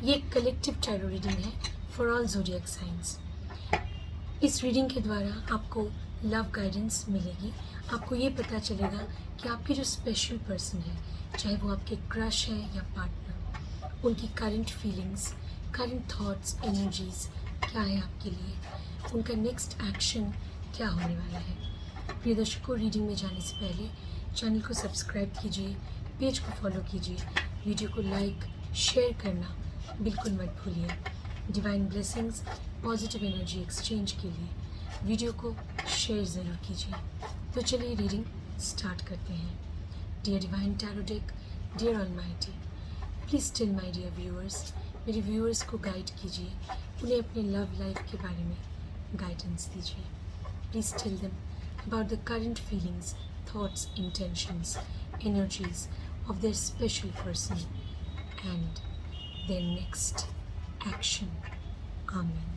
ये collective tarot reading है for all zodiac science. इस रीडिंग के द्वारा आपको लव गाइडेंस मिलेगी। आपको ये पता चलेगा कि आपके जो स्पेशल पर्सन है, चाहे वो आपके क्रश है या पार्टनर, उनकी current feelings, current thoughts, energies क्या है आपके लिए, उनका नेक्स्ट एक्शन क्या होने वाला है। प्रिय दर्शकों, रीडिंग में जाने से पहले चैनल को सब्सक्राइब कीजिए, पेज को फॉलो कीजिए, वीडियो को लाइक शेयर करना बिल्कुल मत भूलिए। Divine blessings, positive energy exchange के लिए वीडियो को शेयर ज़रूर कीजिए। तो चलिए रीडिंग स्टार्ट करते हैं। Dear divine tarot deck, dear almighty, please tell my dear viewers, मेरे व्यूअर्स को गाइड कीजिए, उन्हें अपने लव लाइफ के बारे में गाइडेंस दीजिए। Please tell them about the current feelings, thoughts, intentions, energies of their special person and their next action. Amen.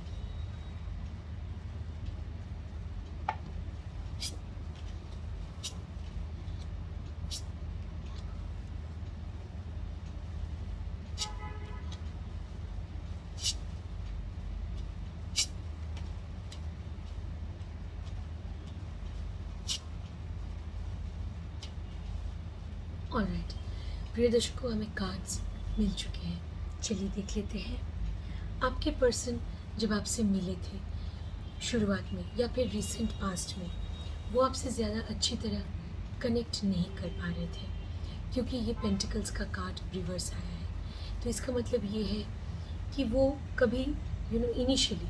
Alright, प्रिय दर्शकों, हमें कार्ड्स मिल चुके हैं। चलिए देख लेते हैं। आपके पर्सन जब आपसे मिले थे शुरुआत में या फिर रिसेंट पास्ट में, वो आपसे ज़्यादा अच्छी तरह कनेक्ट नहीं कर पा रहे थे, क्योंकि ये पेंटिकल्स का कार्ड रिवर्स आया है। तो इसका मतलब ये है कि वो कभी इनिशियली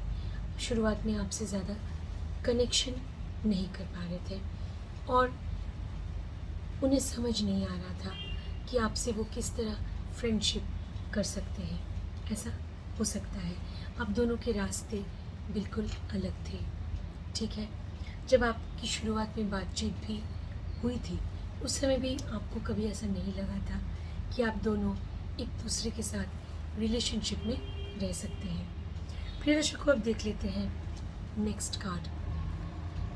शुरुआत में आपसे ज़्यादा कनेक्शन नहीं कर पा रहे थे और उन्हें समझ नहीं आ रहा था कि आपसे वो किस तरह फ्रेंडशिप कर सकते हैं। ऐसा हो सकता है आप दोनों के रास्ते बिल्कुल अलग थे, ठीक है। जब आपकी शुरुआत में बातचीत भी हुई थी, उस समय भी आपको कभी ऐसा नहीं लगा था कि आप दोनों एक दूसरे के साथ रिलेशनशिप में रह सकते हैं। प्रिय दर्शकों, अब देख लेते हैं नेक्स्ट कार्ड।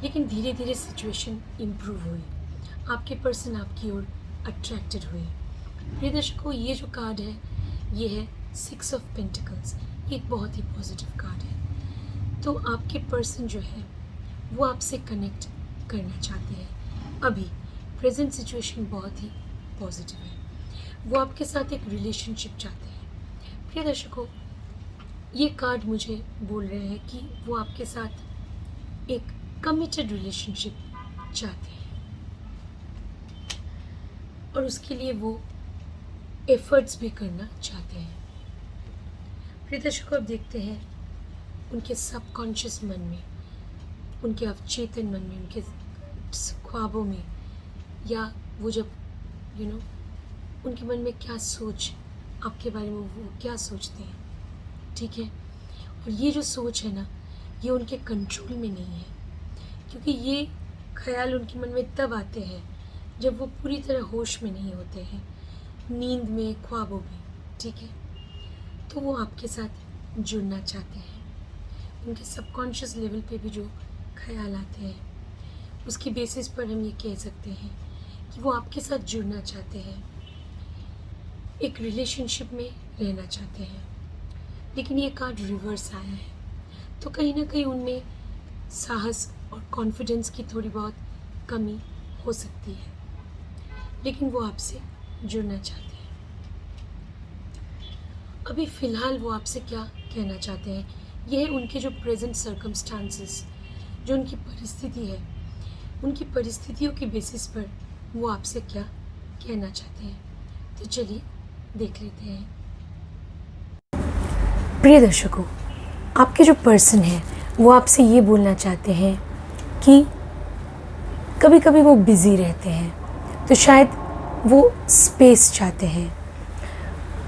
लेकिन धीरे धीरे सिचुएशन इम्प्रूव हुई, आपके पर्सन आपकी ओर अट्रैक्टेड हुए। प्रिय दर्शकों, ये जो कार्ड है ये है 6 ऑफ पेंटिकल्स। ये एक बहुत ही पॉजिटिव कार्ड है। तो आपके पर्सन जो है वो आपसे कनेक्ट करना चाहते हैं। अभी प्रेजेंट सिचुएशन बहुत ही पॉजिटिव है। वो आपके साथ एक रिलेशनशिप चाहते हैं। प्रिय दर्शकों, ये कार्ड मुझे बोल रहे हैं कि वो आपके साथ एक कमिटेड रिलेशनशिप चाहते हैं और उसके लिए वो एफर्ट्स भी करना चाहते हैं। प्रिय दर्शकों, अब देखते हैं उनके सबकॉन्शियस मन में, उनके अवचेतन मन में, उनके ख्वाबों में, या वो जब उनके मन में क्या सोच आपके बारे में, वो क्या सोचते हैं, ठीक है। और ये जो सोच है ना, ये उनके कंट्रोल में नहीं है, क्योंकि ये ख्याल उनके मन में तब आते हैं जब वो पूरी तरह होश में नहीं होते हैं, नींद में, ख्वाबों में, ठीक है। तो वो आपके साथ जुड़ना चाहते हैं। उनके सबकॉन्शियस लेवल पे भी जो ख्याल आते हैं, उसकी बेसिस पर हम ये कह सकते हैं कि वो आपके साथ जुड़ना चाहते हैं, एक रिलेशनशिप में रहना चाहते हैं। लेकिन ये कार्ड रिवर्स आया है, तो कहीं ना कहीं उनमें साहस और कॉन्फिडेंस की थोड़ी बहुत कमी हो सकती है, लेकिन वो आपसे जुड़ना चाहते हैं। अभी फ़िलहाल वो आपसे क्या कहना चाहते हैं, ये है उनके जो प्रेजेंट सर्कमस्टांसेस, जो उनकी परिस्थिति है, उनकी परिस्थितियों के बेसिस पर वो आपसे क्या कहना चाहते हैं। तो चलिए देख लेते हैं। प्रिय दर्शकों, आपके जो पर्सन है वो आपसे ये बोलना चाहते हैं कि कभी कभी वो बिज़ी रहते हैं, तो शायद वो स्पेस चाहते हैं,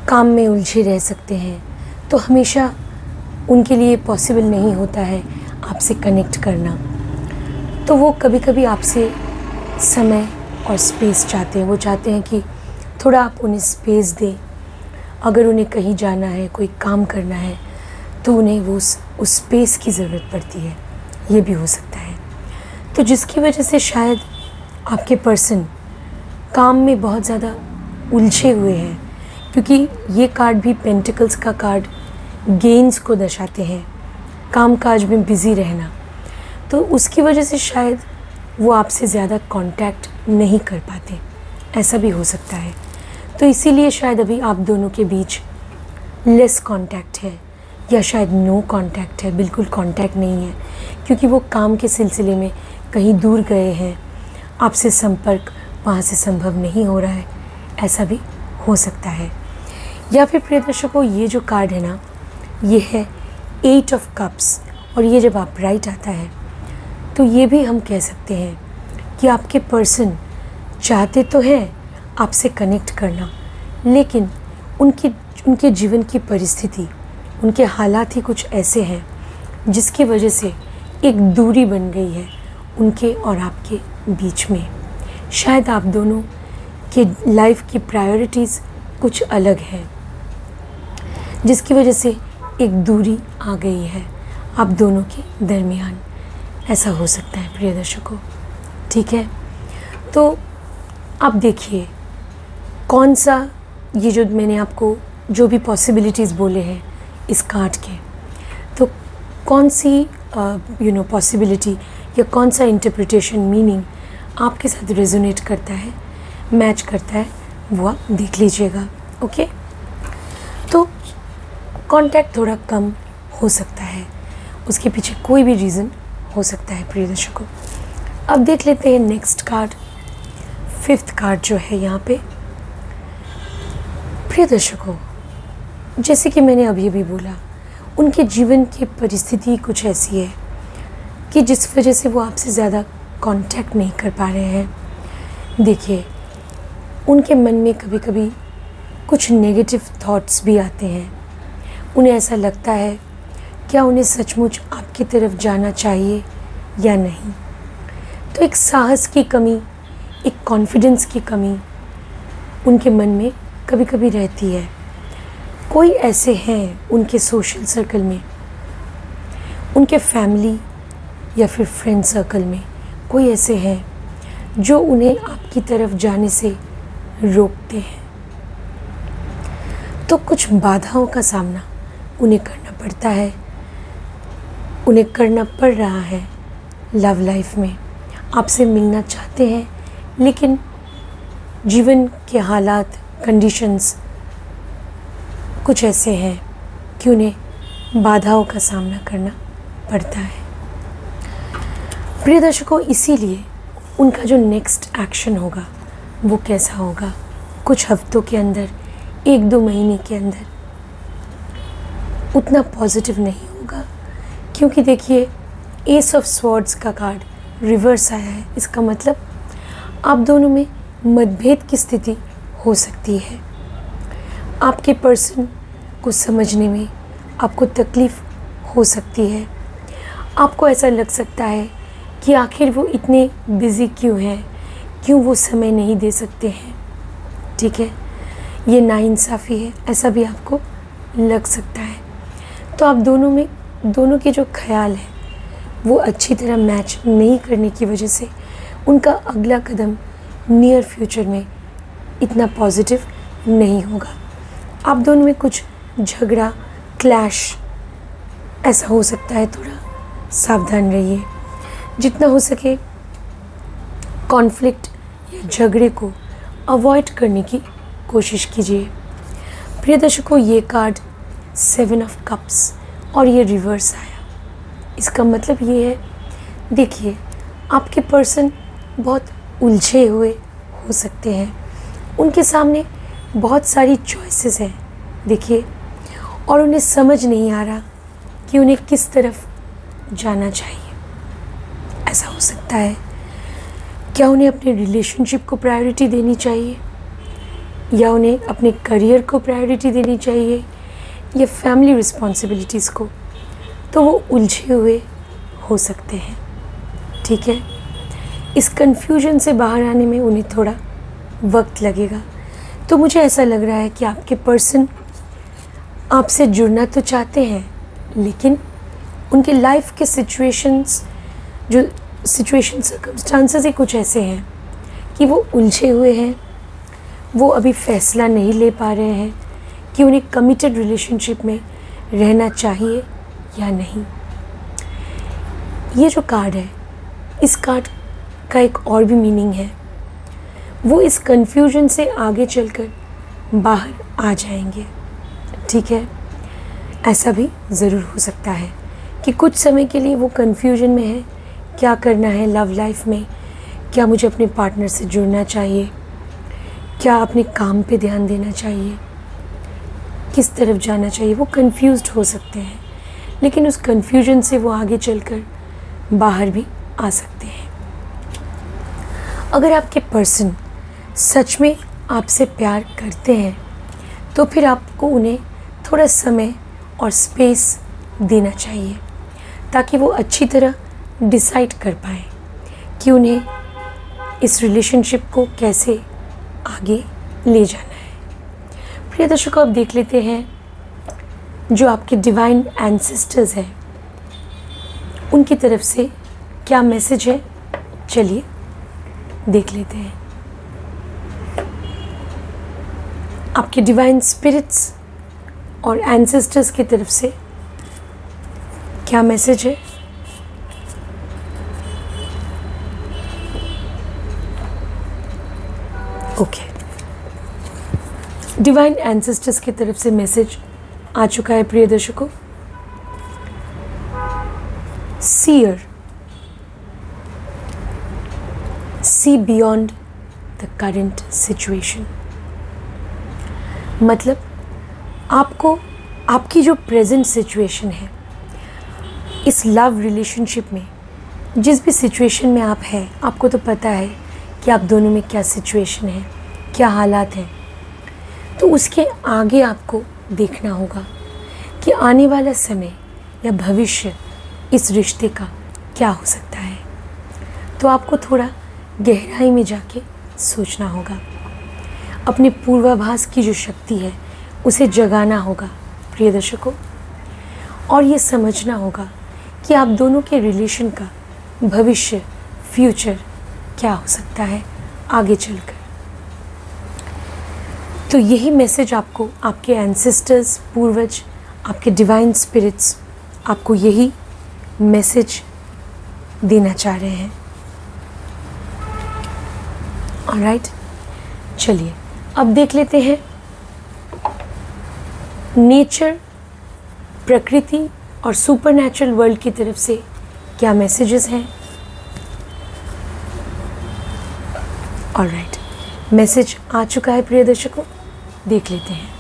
काम में उलझे रह सकते हैं, तो हमेशा उनके लिए पॉसिबल नहीं होता है आपसे कनेक्ट करना। तो वो कभी कभी आपसे समय और स्पेस चाहते हैं। वो चाहते हैं कि थोड़ा आप उन्हें स्पेस दें। अगर उन्हें कहीं जाना है, कोई काम करना है, तो उन्हें वो उस स्पेस की ज़रूरत पड़ती है। ये भी हो सकता है। तो जिसकी वजह से शायद आपके पर्सन काम में बहुत ज़्यादा उलझे हुए हैं क्योंकि ये कार्ड भी पेंटिकल्स का कार्ड गेन्स को दर्शाते हैं, कामकाज में बिज़ी रहना। तो उसकी वजह से शायद वो आपसे ज़्यादा कांटेक्ट नहीं कर पाते, ऐसा भी हो सकता है। तो इसीलिए शायद अभी आप दोनों के बीच लेस कांटेक्ट है, या शायद नो कांटेक्ट है, बिल्कुल कांटेक्ट नहीं है, क्योंकि वो काम के सिलसिले में कहीं दूर गए हैं, आपसे संपर्क वहाँ से संभव नहीं हो रहा है, ऐसा भी हो सकता है। या फिर प्रिय दर्शकों, ये जो कार्ड है ना, ये है 8 ऑफ कप्स, और ये जब आप राइट आता है तो ये भी हम कह सकते हैं कि आपके पर्सन चाहते तो हैं आपसे कनेक्ट करना, लेकिन उनके जीवन की परिस्थिति, उनके हालात ही कुछ ऐसे हैं जिसकी वजह से एक दूरी बन गई है उनके और आपके बीच में। शायद आप दोनों के लाइफ की प्रायोरिटीज़ कुछ अलग है, जिसकी वजह से एक दूरी आ गई है आप दोनों के दरमियान। ऐसा हो सकता है प्रिय दर्शकों, ठीक है। तो आप देखिए कौन सा, ये जो मैंने आपको जो भी पॉसिबिलिटीज़ बोले हैं इस कार्ड के, तो कौन सी पॉसिबिलिटी या कौन सा इंटरप्रिटेशन, मीनिंग आपके साथ रेजोनेट करता है, मैच करता है, वो आप देख लीजिएगा। ओके, तो कांटेक्ट थोड़ा कम हो सकता है, उसके पीछे कोई भी रीज़न हो सकता है प्रिय दर्शकों। अब देख लेते हैं नेक्स्ट कार्ड, 5th कार्ड जो है यहाँ पे। प्रिय दर्शकों, जैसे कि मैंने अभी भी बोला, उनके जीवन की परिस्थिति कुछ ऐसी है कि जिस वजह से वो आपसे ज़्यादा कांटेक्ट नहीं कर पा रहे हैं। देखिए, उनके मन में कभी कभी कुछ नेगेटिव थॉट्स भी आते हैं। उन्हें ऐसा लगता है क्या उन्हें सचमुच आपकी तरफ जाना चाहिए या नहीं। तो एक साहस की कमी, एक कॉन्फिडेंस की कमी उनके मन में कभी कभी रहती है। कोई ऐसे हैं उनके सोशल सर्कल में, उनके फैमिली या फिर फ्रेंड सर्कल में कोई ऐसे हैं जो उन्हें आपकी तरफ जाने से रोकते हैं। तो कुछ बाधाओं का सामना उन्हें करना पड़ता है, उन्हें करना पड़ रहा है लव लाइफ में। आपसे मिलना चाहते हैं, लेकिन जीवन के हालात, कंडीशंस कुछ ऐसे हैं कि उन्हें बाधाओं का सामना करना पड़ता है। प्रिय दर्शकों, इसीलिए उनका जो नेक्स्ट एक्शन होगा वो कैसा होगा, कुछ हफ्तों के अंदर, 1-2 महीने के अंदर उतना पॉजिटिव नहीं होगा। क्योंकि देखिए, एस ऑफ स्वॉर्ड्स का कार्ड रिवर्स आया है। इसका मतलब आप दोनों में मतभेद की स्थिति हो सकती है। आपके पर्सन को समझने में आपको तकलीफ़ हो सकती है। आपको ऐसा लग सकता है कि आखिर वो इतने बिज़ी क्यों हैं, क्यों वो समय नहीं दे सकते हैं। ठीक है, ये नाइंसाफ़ी है, ऐसा भी आपको लग सकता है। तो आप दोनों के जो ख्याल है वो अच्छी तरह मैच नहीं करने की वजह से उनका अगला कदम नियर फ्यूचर में इतना पॉजिटिव नहीं होगा। आप दोनों में कुछ झगड़ा, क्लैश ऐसा हो सकता है। थोड़ा सावधान रहिए, जितना हो सके कॉन्फ्लिक्ट या झगड़े को अवॉइड करने की कोशिश कीजिए। प्रिय दर्शकों, ये कार्ड 7 ऑफ कप्स और ये रिवर्स आया। इसका मतलब ये है, देखिए, आपके पर्सन बहुत उलझे हुए हो सकते हैं। उनके सामने बहुत सारी चॉइसेस हैं, देखिए, और उन्हें समझ नहीं आ रहा कि उन्हें किस तरफ जाना चाहिए। ऐसा हो सकता है, क्या उन्हें अपने रिलेशनशिप को प्रायोरिटी देनी चाहिए, या उन्हें अपने करियर को प्रायोरिटी देनी चाहिए, या फैमिली रिस्पॉन्सिबिलिटीज़ को। तो वो उलझे हुए हो सकते हैं। ठीक है, इस कन्फ्यूजन से बाहर आने में उन्हें थोड़ा वक्त लगेगा। तो मुझे ऐसा लग रहा है कि आपके पर्सन आपसे जुड़ना तो चाहते हैं, लेकिन उनके लाइफ के सर्कमस्टांसेस ही कुछ ऐसे हैं कि वो उलझे हुए हैं, वो अभी फैसला नहीं ले पा रहे हैं कि उन्हें कमिटेड रिलेशनशिप में रहना चाहिए या नहीं। ये जो कार्ड है, इस कार्ड का एक और भी मीनिंग है। वो इस कन्फ्यूजन से आगे चलकर बाहर आ जाएंगे, ठीक है। ऐसा भी ज़रूर हो सकता है कि कुछ समय के लिए वो कन्फ्यूजन में है, क्या करना है लव लाइफ में, क्या मुझे अपने पार्टनर से जुड़ना चाहिए, क्या अपने काम पे ध्यान देना चाहिए, किस तरफ जाना चाहिए। वो कंफ्यूज्ड हो सकते हैं, लेकिन उस कन्फ्यूजन से वो आगे चलकर बाहर भी आ सकते हैं। अगर आपके पर्सन सच में आपसे प्यार करते हैं तो फिर आपको उन्हें थोड़ा समय और स्पेस देना चाहिए, ताकि वो अच्छी तरह डिसाइड कर पाएँ कि उन्हें इस रिलेशनशिप को कैसे आगे ले जाना है। प्रिय दर्शकों, अब देख लेते हैं जो आपके डिवाइन एंसेस्टर्स हैं उनकी तरफ से क्या मैसेज है। चलिए देख लेते हैं। आपके डिवाइन स्पिरिट्स और एंसेस्टर्स की तरफ से क्या मैसेज है। ओके, डिवाइन एंसेस्टर्स की तरफ से मैसेज आ चुका है प्रिय दर्शकों। Seer, see beyond the current situation. मतलब आपको आपकी जो प्रेजेंट सिचुएशन है, इस लव रिलेशनशिप में जिस भी सिचुएशन में आप हैं, आपको तो पता है कि आप दोनों में क्या सिचुएशन है, क्या हालात हैं। तो उसके आगे आपको देखना होगा कि आने वाला समय या भविष्य इस रिश्ते का क्या हो सकता है। तो आपको थोड़ा गहराई में जाके सोचना होगा, अपने पूर्वाभास की जो शक्ति है उसे जगाना होगा प्रिय दर्शकों, और ये समझना होगा कि आप दोनों के रिलेशन का भविष्य, फ्यूचर क्या हो सकता है आगे चलकर। तो यही मैसेज आपको आपके एंसेस्टर्स, पूर्वज, आपके डिवाइन स्पिरिट्स आपको यही मैसेज देना चाह रहे हैं। ऑलराइट, चलिए अब देख लेते हैं नेचर, प्रकृति और सुपरनैचुरल वर्ल्ड की तरफ से क्या मैसेजेस हैं। ऑलराइट, मैसेज आ चुका है प्रिय दर्शकों, देख लेते हैं।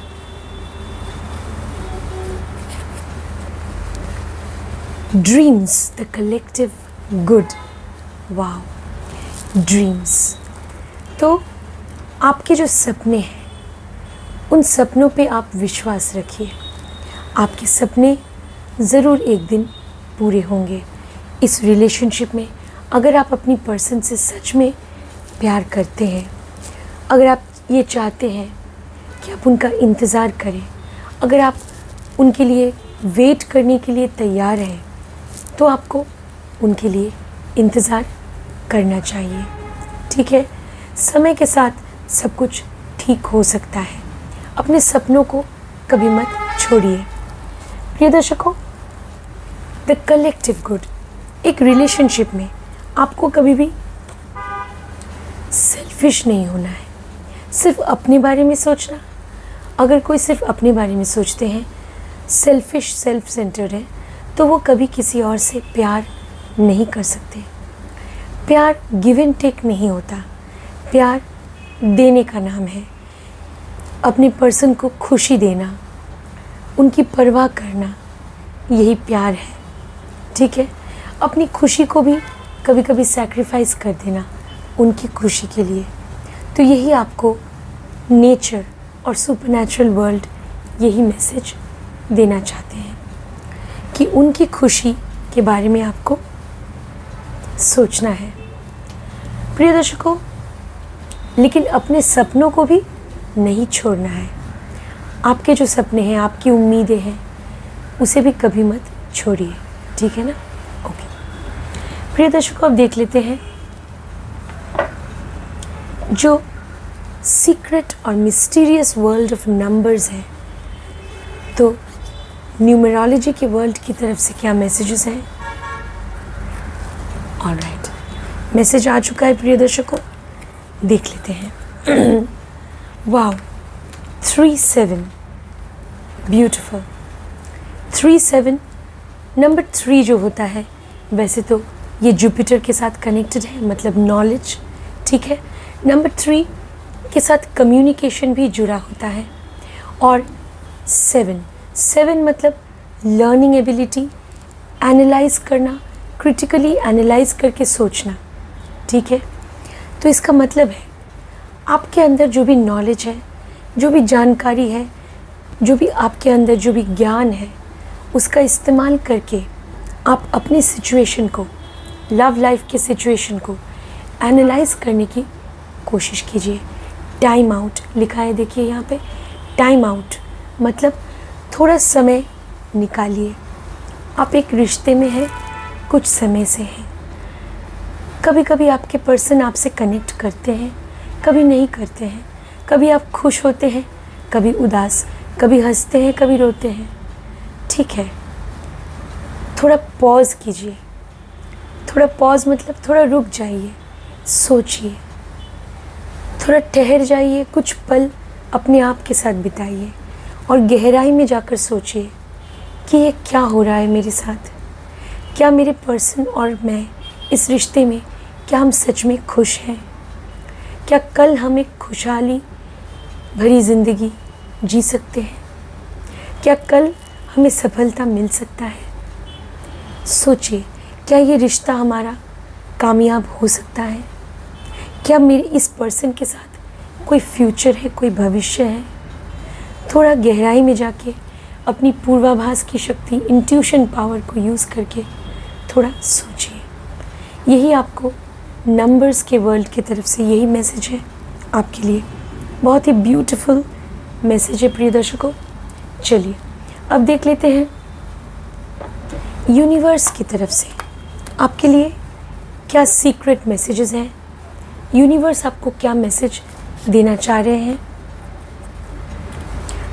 Dreams, the collective good. Wow, dreams. तो आपके जो सपने हैं, उन सपनों पे आप विश्वास रखिए। आपके सपने ज़रूर एक दिन पूरे होंगे। इस रिलेशनशिप में अगर आप अपनी पर्सन से सच में प्यार करते हैं, अगर आप ये चाहते हैं कि आप उनका इंतज़ार करें, अगर आप उनके लिए वेट करने के लिए तैयार हैं, तो आपको उनके लिए इंतज़ार करना चाहिए, ठीक है। समय के साथ सब कुछ ठीक हो सकता है। अपने सपनों को कभी मत छोड़िए। प्रिय दर्शकों, द कलेक्टिव गुड, एक रिलेशनशिप में आपको कभी भी सेल्फिश नहीं होना है, सिर्फ अपने बारे में सोचना। अगर कोई सिर्फ अपने बारे में सोचते हैं, सेल्फिश, सेल्फ सेंटर्ड है, तो वो कभी किसी और से प्यार नहीं कर सकते। प्यार गिव एंड टेक नहीं होता, प्यार देने का नाम है। अपने पर्सन को खुशी देना, उनकी परवाह करना, यही प्यार है, ठीक है। अपनी खुशी को भी कभी कभी सैक्रिफाइस कर देना उनकी खुशी के लिए। तो यही आपको नेचर और सुपरनैचुरल वर्ल्ड यही मैसेज देना चाहते हैं कि उनकी खुशी के बारे में आपको सोचना है प्रिय दर्शकों। लेकिन अपने सपनों को भी नहीं छोड़ना है। आपके जो सपने हैं, आपकी उम्मीदें हैं, उसे भी कभी मत छोड़िए, ठीक है ना। ओके प्रिय दर्शकों, अब देख लेते हैं जो सीक्रेट और मिस्टीरियस वर्ल्ड ऑफ नंबर्स है तो न्यूमरोलॉजी के वर्ल्ड की तरफ से क्या मैसेजेस हैं? ऑलराइट, मैसेज आ चुका है प्रिय दर्शकों, देख लेते हैं। Wow, 3-7, beautiful. 3-7, नंबर 3 जो होता है, वैसे तो ये जुपिटर के साथ कनेक्टेड है, मतलब नॉलेज, ठीक है। नंबर 3 के साथ कम्युनिकेशन भी जुड़ा होता है। और 7 मतलब लर्निंग एबिलिटी, एनालाइज करना, क्रिटिकली एनालाइज करके सोचना, ठीक है। तो इसका मतलब है आपके अंदर जो भी नॉलेज है, जो भी जानकारी है, जो भी आपके अंदर जो भी ज्ञान है, उसका इस्तेमाल करके आप अपनी सिचुएशन को, लव लाइफ के सिचुएशन को एनालाइज करने की कोशिश कीजिए। टाइम आउट लिखा है, देखिए यहाँ पे, टाइम आउट मतलब थोड़ा समय निकालिए। आप एक रिश्ते में हैं, कुछ समय से हैं। कभी कभी आपके पर्सन आपसे कनेक्ट करते हैं, कभी नहीं करते हैं। कभी आप खुश होते हैं, कभी उदास, कभी हंसते हैं, कभी रोते हैं, ठीक है। थोड़ा पॉज कीजिए। थोड़ा पॉज मतलब थोड़ा रुक जाइए, सोचिए, थोड़ा ठहर जाइए, कुछ पल अपने आप के साथ बिताइए और गहराई में जाकर सोचिए कि ये क्या हो रहा है मेरे साथ। क्या मेरे पर्सन और मैं इस रिश्ते में, क्या हम सच में खुश हैं? क्या कल हम एक खुशहाली भरी ज़िंदगी जी सकते हैं? क्या कल हमें सफलता मिल सकता है? सोचिए, क्या ये रिश्ता हमारा कामयाब हो सकता है? क्या मेरे इस पर्सन के साथ कोई फ्यूचर है, कोई भविष्य है? थोड़ा गहराई में जाके अपनी पूर्वाभास की शक्ति, इंट्यूशन पावर को यूज़ करके थोड़ा सोचिए। यही आपको नंबर्स के वर्ल्ड की तरफ से यही मैसेज है आपके लिए। बहुत ही ब्यूटीफुल मैसेज है प्रिय दर्शकों। चलिए अब देख लेते हैं यूनिवर्स की तरफ से आपके लिए क्या सीक्रेट मैसेजेस हैं। यूनिवर्स आपको क्या मैसेज देना चाह रहे हैं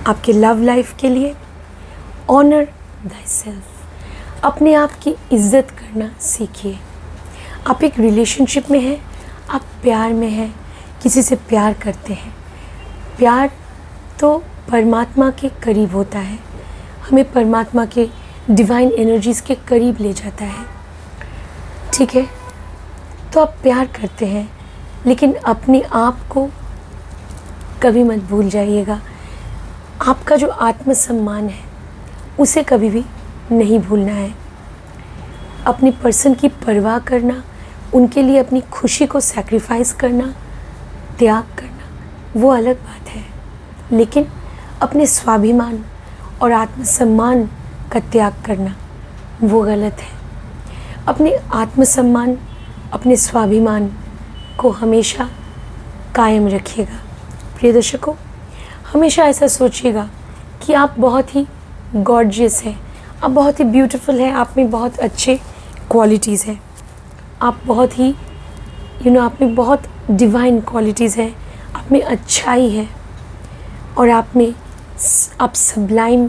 आपके लव लाइफ के लिए। ऑनर थायसेल्फ, अपने आप की इज्जत करना सीखिए। आप एक रिलेशनशिप में हैं, आप प्यार में हैं, किसी से प्यार करते हैं। प्यार तो परमात्मा के करीब होता है, हमें परमात्मा के डिवाइन एनर्जीज़ के करीब ले जाता है, ठीक है। तो आप प्यार करते हैं, लेकिन अपने आप को कभी मत भूल जाइएगा। आपका जो आत्मसम्मान है उसे कभी भी नहीं भूलना है। अपनी पर्सन की परवाह करना, उनके लिए अपनी खुशी को सैक्रिफाइस करना, त्याग करना, वो अलग बात है। लेकिन अपने स्वाभिमान और आत्मसम्मान का त्याग करना वो गलत है। अपने आत्मसम्मान, अपने स्वाभिमान को हमेशा कायम रखिएगा प्रिय दर्शकों। हमेशा ऐसा सोचिएगा कि आप बहुत ही गॉर्जियस हैं, आप बहुत ही ब्यूटीफुल हैं, आप में बहुत अच्छे क्वालिटीज़ हैं, आप बहुत ही आप में बहुत डिवाइन क्वालिटीज़ हैं, आप में अच्छाई है और आप सब्लाइम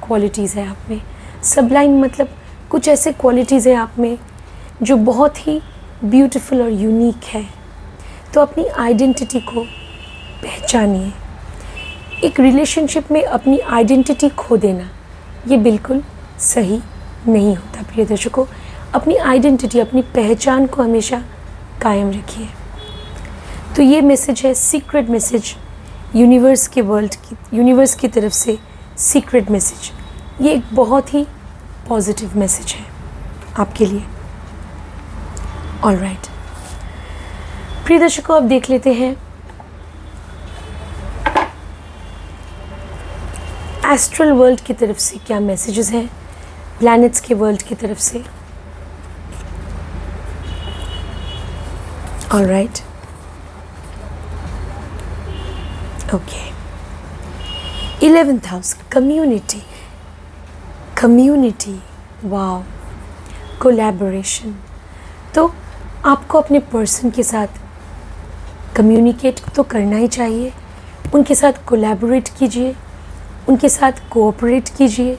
क्वालिटीज़ है। आप में सब्लाइम मतलब कुछ ऐसे क्वालिटीज़ है आप में जो बहुत ही ब्यूटीफुल और यूनिक है। तो अपनी आइडेंटिटी को पहचानिए। एक रिलेशनशिप में अपनी आइडेंटिटी खो देना ये बिल्कुल सही नहीं होता प्रिय दर्शकों। अपनी आइडेंटिटी, अपनी पहचान को हमेशा कायम रखिए। तो ये मैसेज है, सीक्रेट मैसेज यूनिवर्स के वर्ल्ड की, यूनिवर्स की तरफ से सीक्रेट मैसेज। ये एक बहुत ही पॉजिटिव मैसेज है आपके लिए। ऑलराइट प्रिय दर्शकों, अब देख लेते हैं एस्ट्रल वर्ल्ड की तरफ से क्या मैसेजेस हैं, प्लैनेट्स के वर्ल्ड की तरफ से। Alright, okay. 11th house, community, wow, collaboration. तो आपको अपने पर्सन के साथ कम्युनिकेट तो करना ही चाहिए, उनके साथ कोलैबोरेट कीजिए, उनके साथ कोऑपरेट कीजिए,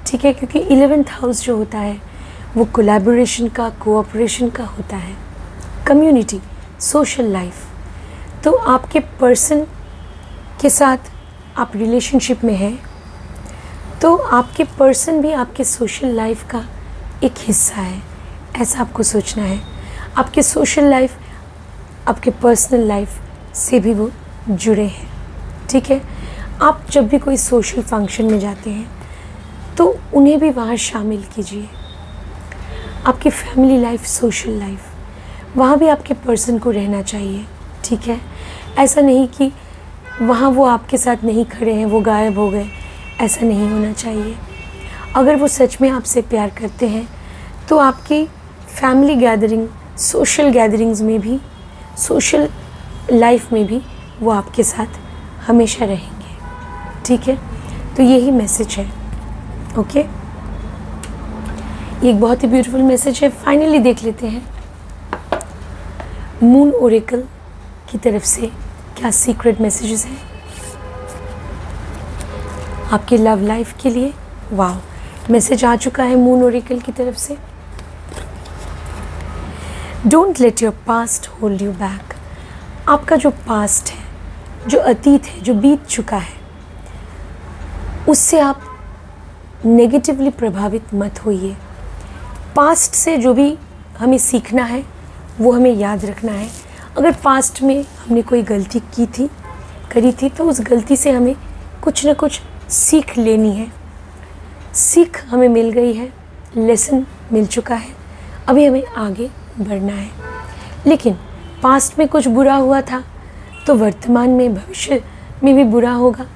ठीक है, क्योंकि 11th हाउस जो होता है वो कोलैबोरेशन का, कोऑपरेशन का होता है, कम्युनिटी, सोशल लाइफ। तो आपके पर्सन के साथ आप रिलेशनशिप में हैं तो आपके पर्सन भी आपके सोशल लाइफ का एक हिस्सा है, ऐसा आपको सोचना है। आपके सोशल लाइफ आपके पर्सनल लाइफ से भी वो जुड़े हैं, ठीक है। आप जब भी कोई सोशल फंक्शन में जाते हैं तो उन्हें भी वहाँ शामिल कीजिए। आपकी फैमिली लाइफ, सोशल लाइफ, वहाँ भी आपके पर्सन को रहना चाहिए, ठीक है। ऐसा नहीं कि वहाँ वो आपके साथ नहीं खड़े हैं, वो गायब हो गए, ऐसा नहीं होना चाहिए। अगर वो सच में आपसे प्यार करते हैं तो आपकी फैमिली गैदरिंग, सोशल गैदरिंग्स में भी, सोशल लाइफ में भी वो आपके साथ हमेशा रहेंगे, ठीक है। तो यही मैसेज है, ओके। ये एक बहुत ही ब्यूटीफुल मैसेज है। फाइनली देख लेते हैं मून ओरेकल की तरफ से क्या सीक्रेट मैसेजेस हैं आपकी लव लाइफ के लिए। वाह, मैसेज आ चुका है मून ओरेकल की तरफ से। Don't let your past hold you back. आपका जो पास्ट है, जो अतीत है, जो बीत चुका है, उससे आप नेगेटिवली प्रभावित मत होइए। पास्ट से जो भी हमें सीखना है वो हमें याद रखना है। अगर पास्ट में हमने कोई गलती करी थी तो उस गलती से हमें कुछ ना कुछ सीख लेनी है। सीख हमें मिल गई है, लेसन मिल चुका है, अभी हमें आगे बढ़ना है। लेकिन पास्ट में कुछ बुरा हुआ था तो वर्तमान में, भविष्य में भी बुरा होगा,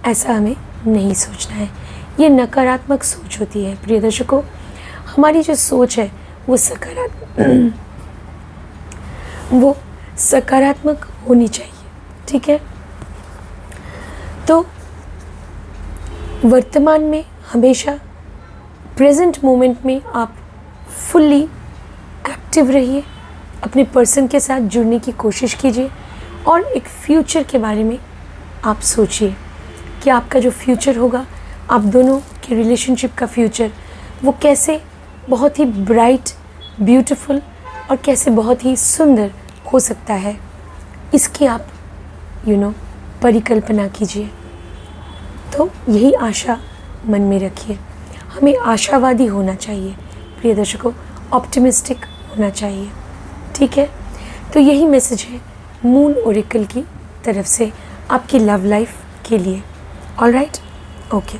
ऐसा हमें नहीं सोचना है। ये नकारात्मक सोच होती है प्रिय दर्शकों। हमारी जो सोच है वो सकारात्मक होनी चाहिए, ठीक है। तो वर्तमान में हमेशा प्रेजेंट मोमेंट में आप फुल्ली एक्टिव रहिए, अपने पर्सन के साथ जुड़ने की कोशिश कीजिए और एक फ्यूचर के बारे में आप सोचिए कि आपका जो फ्यूचर होगा, आप दोनों के रिलेशनशिप का फ्यूचर, वो कैसे बहुत ही ब्राइट, ब्यूटीफुल और कैसे बहुत ही सुंदर हो सकता है, इसकी आप परिकल्पना कीजिए। तो यही आशा मन में रखिए। हमें आशावादी होना चाहिए प्रिय दर्शकों, ऑप्टिमिस्टिक होना चाहिए, ठीक है। तो यही मैसेज है मून ओरेकल की तरफ से आपकी लव लाइफ के लिए। Alright, okay.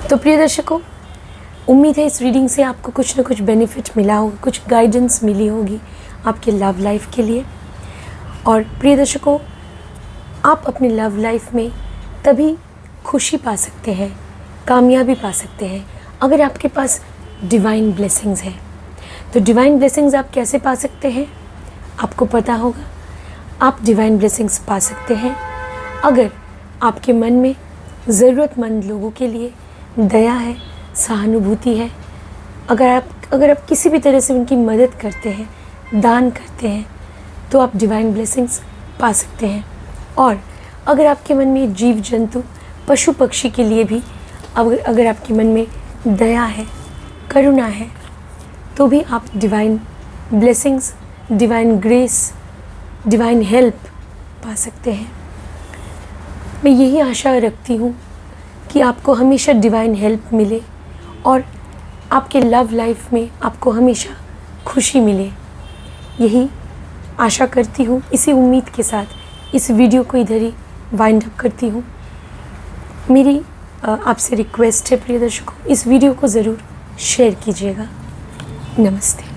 तो प्रिय दर्शकों, उम्मीद है इस रीडिंग से आपको कुछ ना कुछ बेनिफिट मिला होगा, कुछ गाइडेंस मिली होगी आपके लव लाइफ के लिए। और प्रिय दर्शकों, आप अपनी लव लाइफ में तभी खुशी पा सकते हैं, कामयाबी पा सकते हैं, अगर आपके पास डिवाइन ब्लेसिंग्स है। तो डिवाइन ब्लेसिंग्स आप कैसे पा सकते हैं, आपको पता होगा। आप डिवाइन ब्लेसिंग्स पा सकते हैं अगर आपके मन में ज़रूरतमंद लोगों के लिए दया है, सहानुभूति है, अगर आप किसी भी तरह से उनकी मदद करते हैं, दान करते हैं, तो आप डिवाइन ब्लेसिंग्स पा सकते हैं। और अगर आपके मन में जीव जंतु, पशु पक्षी के लिए भी अगर आपके मन में दया है, करुणा है, तो भी आप divine blessings, divine grace, divine help पा सकते हैं। मैं यही आशा रखती हूँ कि आपको हमेशा डिवाइन हेल्प मिले और आपके लव लाइफ में आपको हमेशा खुशी मिले, यही आशा करती हूँ। इसी उम्मीद के साथ इस वीडियो को इधर ही वाइंड अप करती हूँ। मेरी आपसे रिक्वेस्ट है प्रिय दर्शकों, इस वीडियो को ज़रूर शेयर कीजिएगा। नमस्ते।